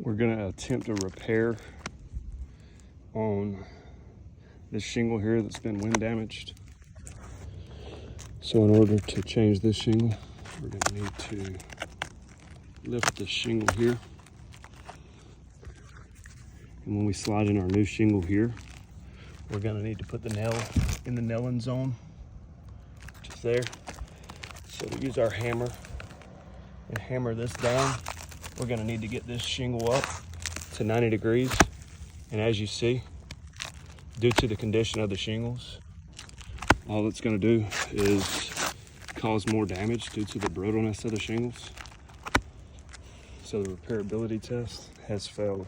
We're gonna attempt a repair on this shingle here that's been wind damaged. So in order to change this shingle, we're gonna need to lift the shingle here. And when we slide in our new shingle here, we're gonna need to put the nail in the nailing zone, just there. So we use our hammer and hammer this down. We're gonna need to get this shingle up to 90 degrees. And as you see, due to the condition of the shingles, all it's gonna do is cause more damage due to the brittleness of the shingles. So the repairability test has failed.